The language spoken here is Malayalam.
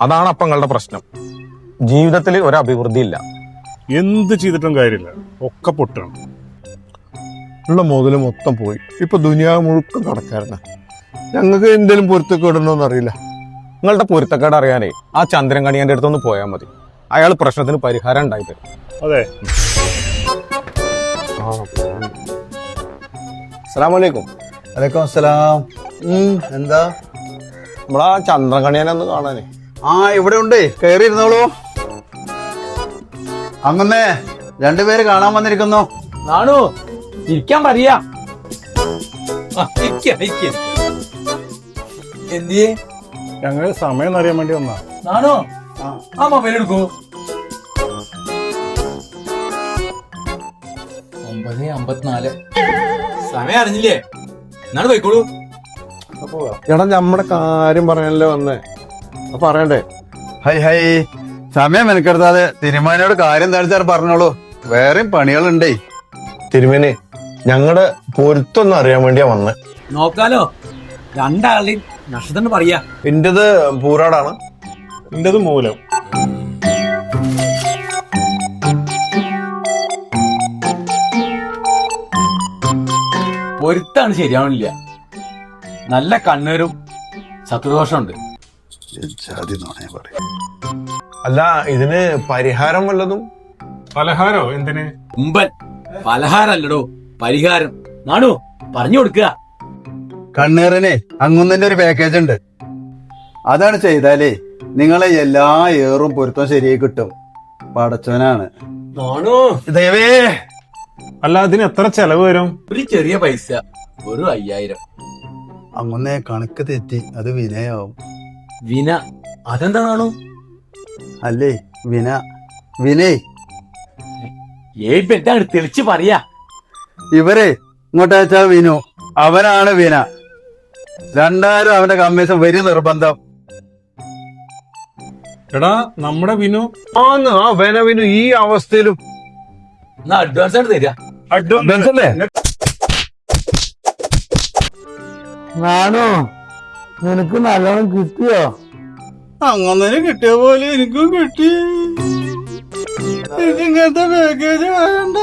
അതാണ് അപ്പങ്ങളുടെ പ്രശ്നം. ജീവിതത്തിൽ ഒരു അഭിവൃദ്ധി ഇല്ല. എന്ത് ചെയ്തിട്ടും കാര്യമില്ല, ഒക്കെ പൊട്ടണം. ഉള്ള മുതല് മൊത്തം പോയി. ഇപ്പൊ ദുനിയാവ് മുഴുക്കം കടക്കാരന. ഞങ്ങൾക്ക് എന്തെങ്കിലും പൊരുത്തക്കേടുണ്ടോന്ന് അറിയില്ല. നിങ്ങളുടെ പൊരുത്തക്കേട് അറിയാനേ ആ ചന്ദ്രൻ കണിയന്റെ അടുത്തൊന്ന് പോയാൽ മതി. അയാൾ പ്രശ്നത്തിന് പരിഹാരം ഉണ്ടായി തരും. അതെ. അസ്സലാമലൈക്കും. വലൈക്കും അസ്സലാം. എന്താ നമ്മളാ ചന്ദ്രൻ കണിയനെ ഒന്ന് കാണാനേ. ഇവിടെ ഉണ്ട്, കയറി ഇരുന്നോളൂ. അങ്ങനെ രണ്ടുപേര് കാണാൻ വന്നിരിക്കുന്നു. നാണു ഇരിക്കാൻ പറയാ. എന്തിയേ? ഞങ്ങൾ സമയം അറിയാൻ വേണ്ടി വന്നാ. നാണു ആ മൊബൈൽ എടുക്കൂ. 9:54 സമയം അറിഞ്ഞില്ലേ? എന്നാണ് പോയിക്കോളൂ. എടാ നമ്മുടെ കാര്യം പറയാനല്ലേ വന്നേ, പറയണ്ടേ? ഹൈ ഹൈ, സമയം മെനക്കെടുത്താതെ തിരുമാനോട് കാര്യം എന്താണെന്ന് പറഞ്ഞോളൂ. വേറെയും പണികളുണ്ടേ. തിരുമേനി, ഞങ്ങളുടെ പൊരുത്തൊന്നും അറിയാൻ വേണ്ടിയാ വന്നേ. നോക്കാലോ, രണ്ടാളുടെയും നഷ്ടത്തിന് പറയാ. എന്റേത് പൂരാടാണ്. എന്റേത് മൂലം. പൊരുത്താണ് ശരിയാവണില്ല. നല്ല കണ്ണൂരും ശത്രുദോഷമുണ്ട്. അല്ല, ഇതിന് പരിഹാരം വല്ലതും? പലഹാരോ? എന്തിന്? കുമ്പൻ പലഹാരല്ലടോ, പരിഹാരം. നാണു പറഞ്ഞു കൊടുക്കുക. കണ്ണേറിനെ അങ്ങുന്നതിന്റെ ഒരു പാക്കേജ് ഉണ്ട്. അതാണ് ചെയ്താലേ നിങ്ങളെ എല്ലാ ഏറും പൊരുത്തം ശരിയായി കിട്ടും. പടച്ചവനാണ്. നാണു ദേവേ, അല്ല, അതിന് എത്ര ചെലവ് വരും? ഒരു ചെറിയ പൈസ, ഒരു 5000. അങ്ങുന്നേ കണക്ക് തെറ്റി, അത് വിനയാവും. വിന? അതെന്താണു? അല്ലേ വിനേ. എന്താണ് തെളിച്ച് പറയാ. ഇവരെ ഇങ്ങോട്ടയച്ചാ വിനു, അവനാണ് വിന. 2000 അവന്റെ കമ്മീഷൻ വരി നിർബന്ധം. എടാ, നമ്മുടെ വിനു വിനു ഈ അവസ്ഥയിലും എന്നാ അഡ്വാൻസ് ആയിട്ട് തരാ. അഡ്വാൻസ് അല്ലേ? നാണോ, നിനക്ക് നല്ലോണം കിട്ടിയോ? അങ്ങനെ കിട്ടിയ പോലെ എനിക്കും കിട്ടി. ഇങ്ങനത്തെ പാക്കേജ് വേണ്ട.